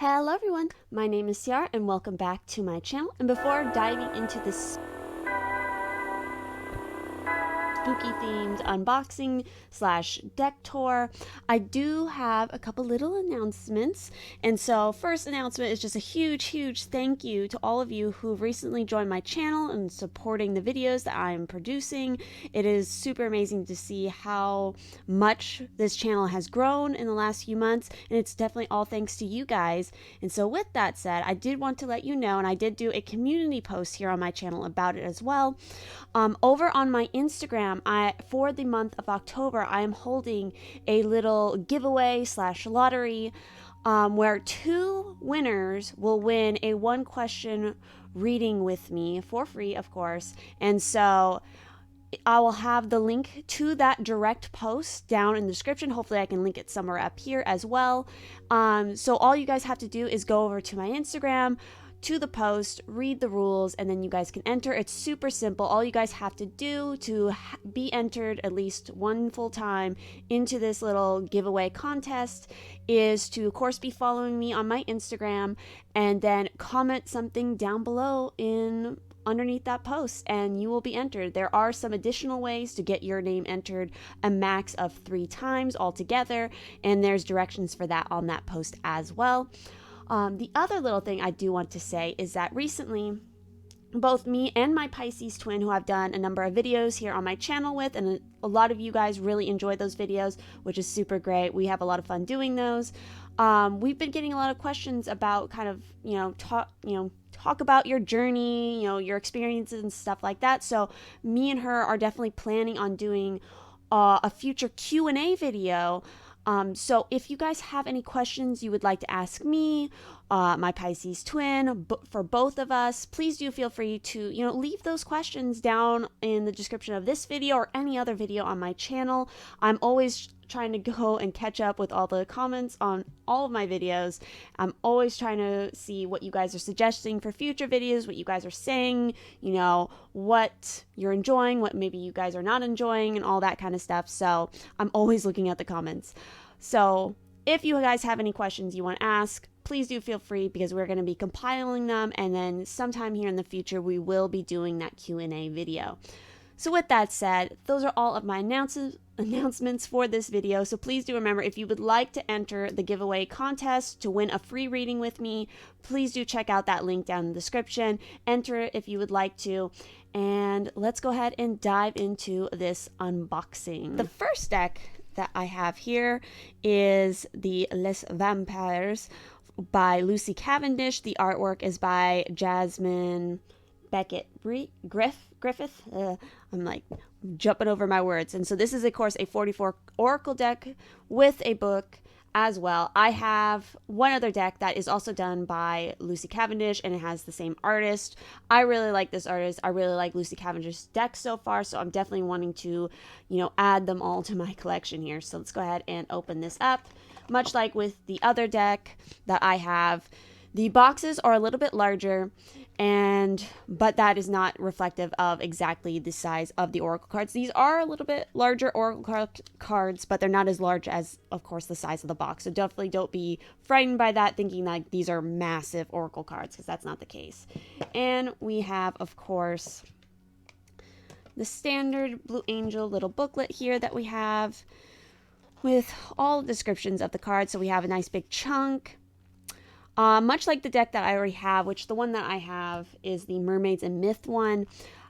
Hello everyone, my name is Ciara and welcome back to my channel. And before diving into this spooky themed unboxing slash deck tour, I do have a couple little announcements. And so first announcement is just a huge thank you to all of you who've recently joined my channel and supporting the videos that I'm producing. It is super amazing to see how much this channel has grown in the last few months, and it's definitely all thanks to you guys. And so with that said, I did want to let you know, and I did do a community post here on my channel about it as well. Over on my Instagram, for the month of October, I am holding a little giveaway slash lottery where 2 winners will win a 1-question reading with me for free, of course. And so I will have the link to that direct post down in the description. Hopefully I can link it somewhere up here as well. So all you guys have to do is go over to my Instagram, to the post, read the rules, and then you guys can enter. It's super simple. All you guys have to do to be entered at least one full time into this little giveaway contest is to, of course, be following me on my Instagram and then comment something down below underneath that post, and you will be entered. There are some additional ways to get your name entered, a max of 3 times altogether, and there's directions for that on that post as well. The other little thing I do want to say is that recently, both me and my Pisces twin, who I've done a number of videos here on my channel with, and a lot of you guys really enjoy those videos, which is super great. We have a lot of fun doing those. We've been getting a lot of questions about kind of, talk about your journey, your experiences and stuff like that. So me and her are definitely planning on doing a future Q&A video. So if you guys have any questions you would like to ask me, my Pisces twin, for both of us, please do feel free to, leave those questions down in the description of this video or any other video on my channel. I'm always trying to go and catch up with all the comments on all of my videos. I'm always trying to see what you guys are suggesting for future videos, what you guys are saying, what you're enjoying, what maybe you guys are not enjoying, and all that kind of stuff. So I'm always looking at the comments. So if you guys have any questions you want to ask, please do feel free, because we're going to be compiling them, and then sometime here in the future we will be doing that Q&A video. So with that said, those are all of my announcements for this video. So please do remember, if you would like to enter the giveaway contest to win a free reading with me, please do check out that link down in the description. Enter it if you would like to. And let's go ahead and dive into this unboxing. The first deck that I have here is the Les Vampires by Lucy Cavendish. The artwork is by Jasmine Beckett Griffith. I'm like jumping over my words. And so this is, of course, a 44 Oracle deck with a book as well. I have one other deck that is also done by Lucy Cavendish, and it has the same artist. I really like this artist. I really like Lucy Cavendish's deck so far, so I'm definitely wanting to, add them all to my collection here. So let's go ahead and open this up. Much like with the other deck that I have, the boxes are a little bit larger, but that is not reflective of exactly the size of the Oracle cards. These are a little bit larger Oracle cards, but they're not as large as, of course, the size of the box. So definitely don't be frightened by that, thinking that these are massive Oracle cards, because that's not the case. And we have, of course, the standard Blue Angel little booklet here that we have with all the descriptions of the cards. So we have a nice big chunk. Much like the deck that I already have, which the one that I have is the Mermaids and Myth one,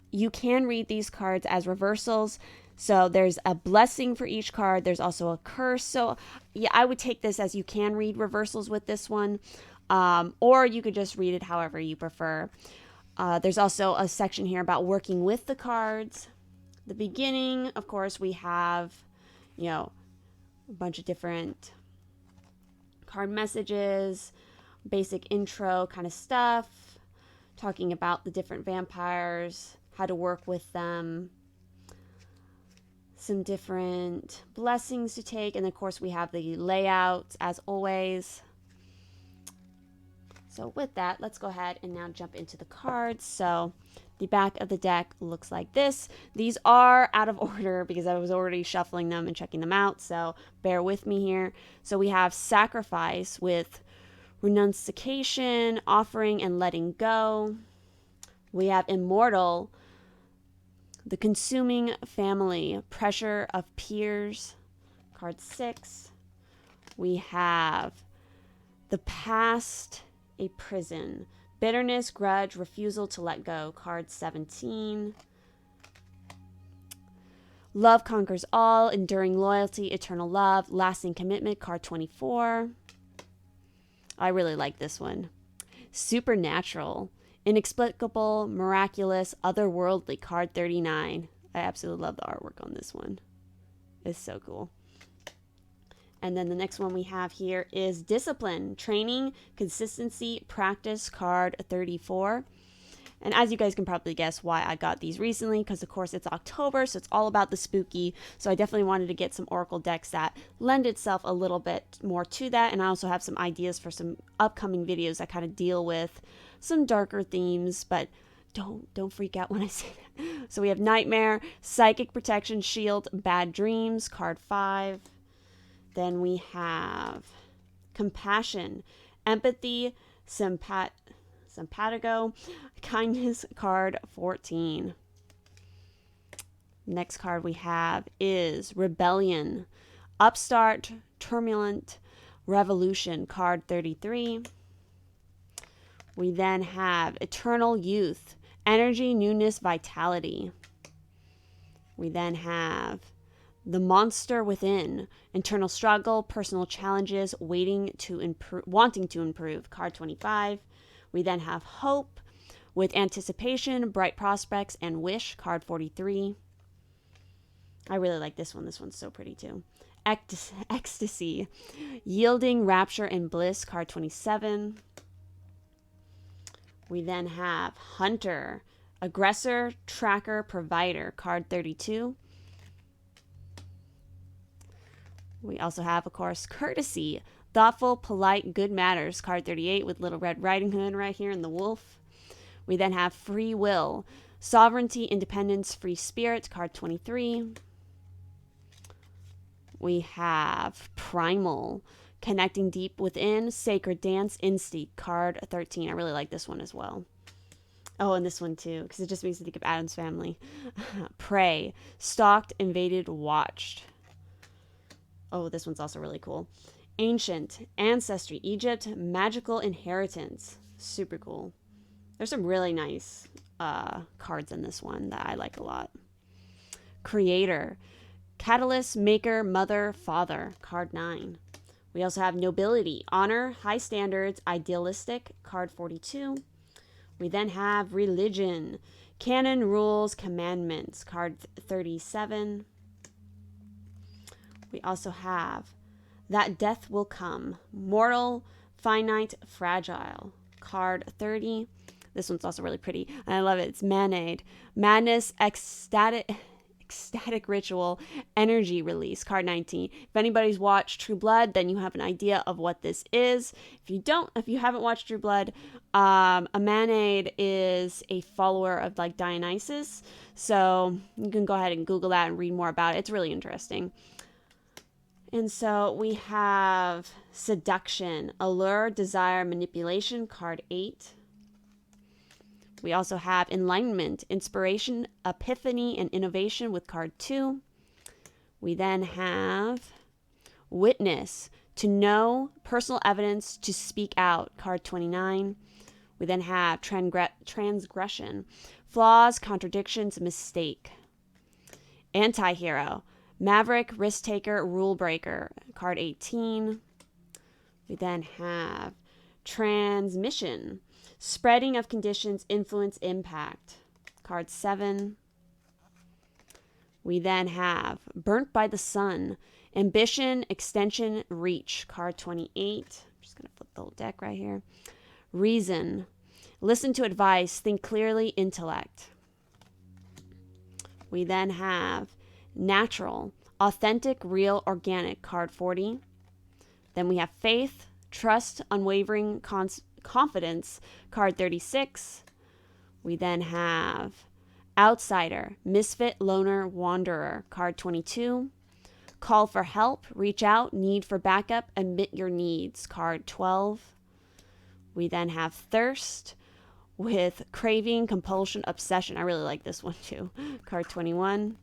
you can read these cards as reversals. So there's a blessing for each card. There's also a curse. So yeah, I would take this as you can read reversals with this one, or you could just read it however you prefer. There's also a section here about working with the cards. The beginning, of course, we have, a bunch of different card messages, basic intro kind of stuff, talking about the different vampires, how to work with them, some different blessings to take, and of course we have the layouts as always. So with that, let's go ahead and now jump into the cards. So the back of the deck looks like this. These are out of order because I was already shuffling them and checking them out, so bear with me here. So we have Sacrifice with renunciation, offering and letting go. We have immortal, the consuming family, pressure of peers, card 6. We have the past, a prison, bitterness, grudge, refusal to let go, card 17. Love conquers all, enduring loyalty, eternal love, lasting commitment, card 24. I really like this one. Supernatural, inexplicable, miraculous, otherworldly, card 39. I absolutely love the artwork on this one. It's so cool. And then the next one we have here is discipline, training, consistency, practice, card 34. And as you guys can probably guess why I got these recently, because of course it's October, so it's all about the spooky. So I definitely wanted to get some oracle decks that lend itself a little bit more to that. And I also have some ideas for some upcoming videos that kind of deal with some darker themes, but don't freak out when I say that. So we have nightmare, psychic protection, shield, bad dreams, card 5. Then we have compassion, empathy, simpatico, kindness, card 14. Next card we have is rebellion, upstart, turbulent, revolution, card 33. We then have eternal youth, energy, newness, vitality. We then have the monster within, internal struggle, personal challenges, wanting to improve, card 25. We then have hope with anticipation, bright prospects, and wish, card 43. I really like this one. This one's so pretty too. Ecstasy, yielding, rapture, and bliss, card 27. We then have hunter, aggressor, tracker, provider, card 32. We also have, of course, courtesy, thoughtful, polite, good manners, card 38 with Little Red Riding Hood right here and the wolf. We then have free will, sovereignty, independence, free spirit, card 23. We have primal, connecting deep within, sacred dance, instinct, card 13. I really like this one as well. Oh, and this one too, because it just makes me think of Addams Family. Prey, stalked, invaded, watched. Oh, this one's also really cool. Ancient, ancestry, Egypt, magical inheritance. Super cool. There's some really nice cards in this one that I like a lot. Creator, catalyst, maker, mother, father, card 9. We also have nobility, honor, high standards, idealistic, card 42. We then have religion, canon, rules, commandments, card 37. We also have that death will come, mortal, finite, fragile, card 30. This one's also really pretty, and I love it. It's Manade, madness, ecstatic ritual, energy release, card 19. If anybody's watched True Blood, then you have an idea of what this is. If you haven't watched True Blood, a Manade is a follower of like Dionysus, so you can go ahead and Google that and read more about it. It's really interesting. And so we have seduction, allure, desire, manipulation, card 8. We also have enlightenment, inspiration, epiphany, and innovation with card 2. We then have witness, to know, personal evidence, to speak out, card 29. We then have transgression, flaws, contradictions, mistake. Anti-hero, maverick, risk taker, rule breaker, card 18. We then have transmission, spreading of conditions, influence, impact, card 7. We then have burnt by the sun, ambition, extension, reach, card 28. I'm just going to flip the whole deck right here. Reason, listen to advice, think clearly, intellect. We then have natural, authentic, real, organic, card 40. Then we have faith, trust, unwavering confidence, card 36. We then have outsider, misfit, loner, wanderer, card 22. Call for help, reach out, need for backup, admit your needs, card 12. We then have Thirst with Craving, Compulsion, Obsession. I really like this one too. Card 21.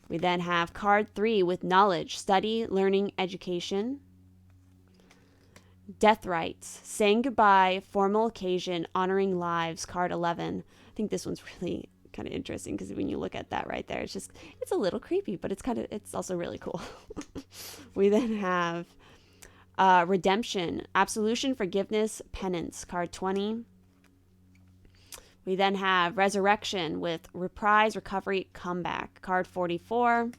We then have card 3 with Knowledge, Study, Learning, Education. Death Rites, Saying Goodbye, Formal Occasion, Honoring Lives, card 11. I think this one's really kind of interesting because when you look at that right there, it's a little creepy, but it's also really cool. We then have Redemption, Absolution, Forgiveness, Penance, card 20. We then have Resurrection with Reprise, Recovery, Comeback, card 44.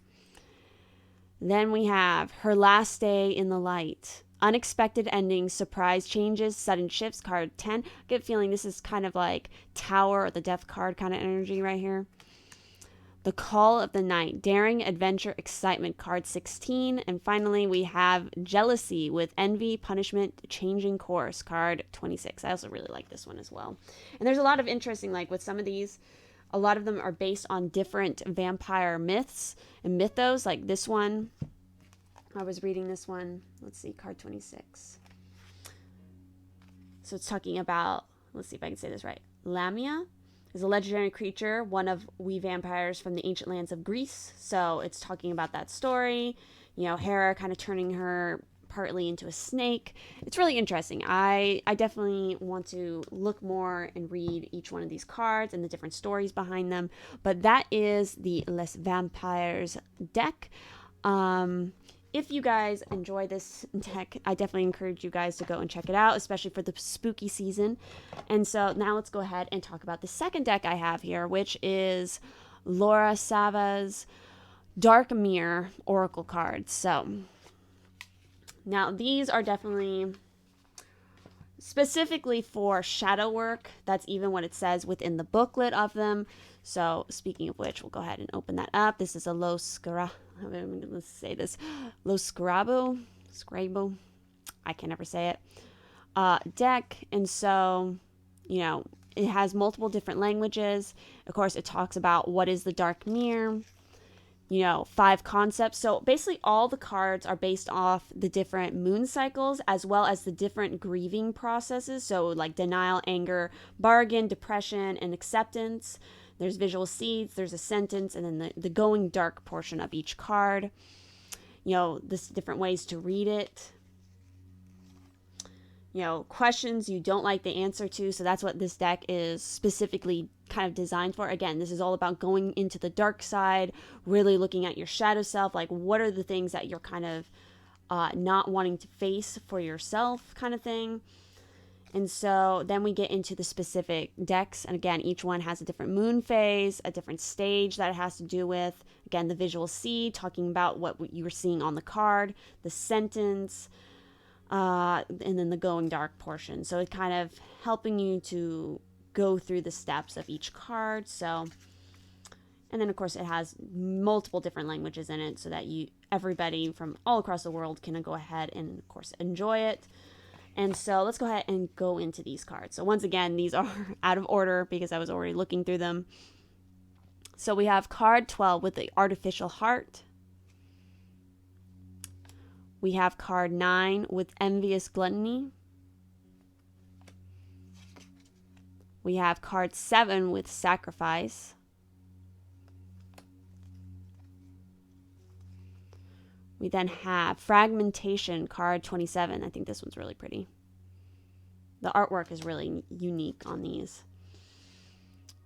Then we have Her Last Day in the Light, Unexpected Endings, Surprise Changes, Sudden Shifts, card 10. I get a feeling this is kind of like Tower or the Death card kind of energy right here. The Call of the Night, Daring, Adventure, Excitement, card 16. And finally, we have Jealousy with Envy, Punishment, Changing Course, card 26. I also really like this one as well. And there's a lot of interesting, like with some of these, a lot of them are based on different vampire myths and mythos. Like this one, I was reading this one. Let's see, card 26. So it's talking about, let's see if I can say this right. Lamia is a legendary creature, one of we vampires from the ancient lands of Greece. So it's talking about that story. You know, Hera kind of turning her partly into a snake. It's really interesting. I definitely want to look more and read each one of these cards and the different stories behind them. But that is the Les Vampires deck. If you guys enjoy this deck, I definitely encourage you guys to go and check it out, especially for the spooky season. And so now let's go ahead and talk about the second deck I have here, which is Laura Sava's Dark Mirror Oracle cards. So now these are definitely specifically for shadow work. That's even what it says within the booklet of them. So speaking of which, we'll go ahead and open that up. This is a let's say this, Lo Scribo, I can never say it, deck. And so, you know, it has multiple different languages. Of course, it talks about what is the dark mirror, you know, 5 concepts. So basically all the cards are based off the different moon cycles as well as the different grieving processes. So like denial, anger, bargain, depression, and acceptance. There's visual seeds, there's a sentence, and then the going dark portion of each card. You know, this different ways to read it. You know, questions you don't like the answer to. So that's what this deck is specifically kind of designed for. Again, this is all about going into the dark side, really looking at your shadow self. Like, what are the things that you're kind of not wanting to face for yourself kind of thing. And so then we get into the specific decks. And again, each one has a different moon phase, a different stage that it has to do with. Again, the visual seed, talking about what you were seeing on the card, the sentence, and then the going dark portion. So it kind of helping you to go through the steps of each card. So, and then of course it has multiple different languages in it so that everybody from all across the world can go ahead and of course enjoy it. And so let's go ahead and go into these cards. So once again, these are out of order because I was already looking through them. So we have card 12 with the Artificial Heart. We have card 9 with Envious Gluttony. We have card 7 with Sacrifice. We then have Fragmentation, card 27. I think this one's really pretty. The artwork is really unique on these.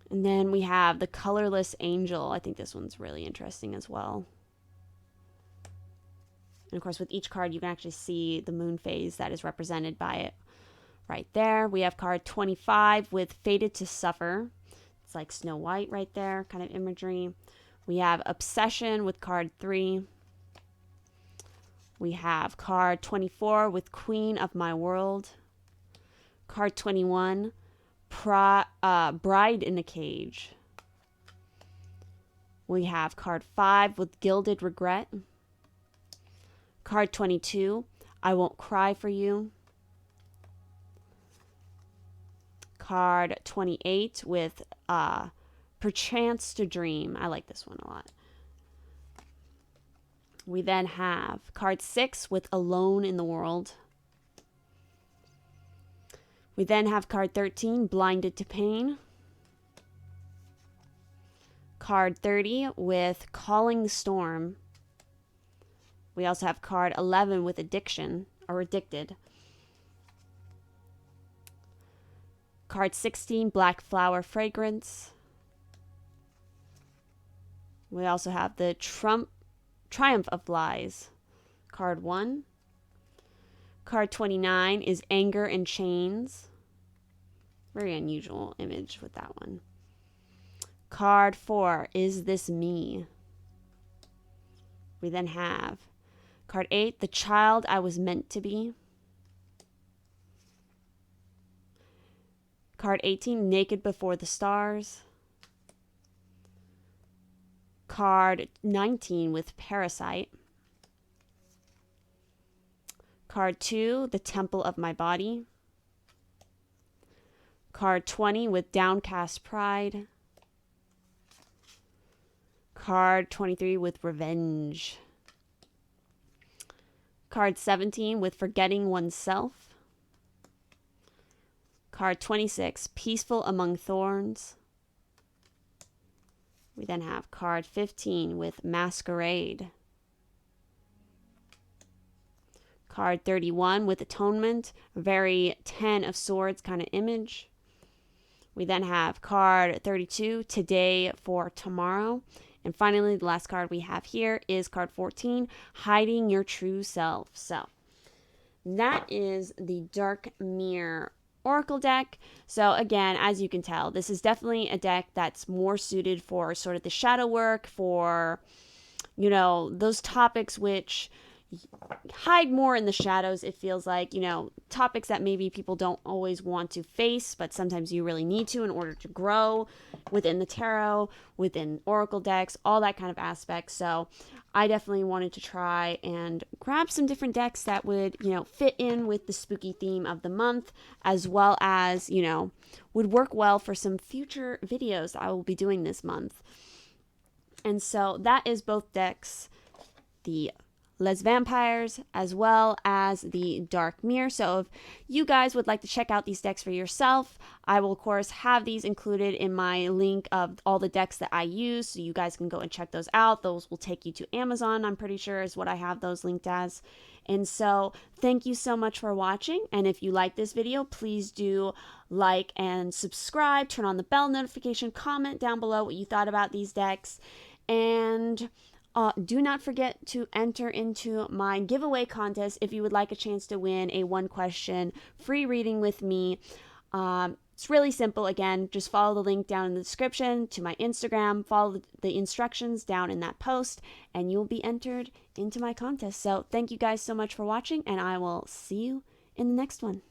And then we have the Colorless Angel. I think this one's really interesting as well. And of course, with each card, you can actually see the moon phase that is represented by it right there. We have card 25 with Fated to Suffer. It's like Snow White right there, kind of imagery. We have Obsession with card 3. We have card 24 with Queen of My World. Card 21, Bride in a Cage. We have card 5 with Gilded Regret. Card 22, I Won't Cry for You. Card 28 with Perchance to Dream. I like this one a lot. We then have card 6 with Alone in the World. We then have card 13, Blinded to Pain. Card 30 with Calling the Storm. We also have card 11 with Addiction or Addicted. Card 16, Black Flower Fragrance. We also have the Triumph of Lies. Card 1. Card 29 is Anger and Chains. Very unusual image with that one. Card 4, Is This Me? We then have card 8, The Child I Was Meant to Be. Card 18, Naked Before the Stars. Card 19 with Parasite. Card 2, The Temple of My Body. Card 20 with Downcast Pride. Card 23 with Revenge. Card 17 with Forgetting Oneself. Card 26, Peaceful Among Thorns. We then have card 15 with Masquerade. Card 31 with Atonement, a very 10 of Swords kind of image. We then have card 32, Today for Tomorrow. And finally, the last card we have here is card 14, Hiding Your True Self. So that is the Dark Mirror Oracle deck. So again, as you can tell, this is definitely a deck that's more suited for sort of the shadow work, for, you know, those topics which hide more in the shadows. It feels like, you know, topics that maybe people don't always want to face, but sometimes you really need to in order to grow within the tarot, within oracle decks, all that kind of aspect. So I definitely wanted to try and grab some different decks that would, you know, fit in with the spooky theme of the month, as well as, you know, would work well for some future videos I will be doing this month. And so that is both decks, the Les Vampires as well as the Dark Mirror. So if you guys would like to check out these decks for yourself, I will of course have these included in my link of all the decks that I use, so you guys can go and check those out. Those will take you to Amazon, I'm pretty sure is what I have those linked as. And so thank you so much for watching, and if you like this video, please do like and subscribe, turn on the bell notification, comment down below what you thought about these decks, and do not forget to enter into my giveaway contest if you would like a chance to win a 1-question free reading with me. It's really simple. Again, just follow the link down in the description to my Instagram, follow the instructions down in that post, and you'll be entered into my contest. So thank you guys so much for watching, and I will see you in the next one.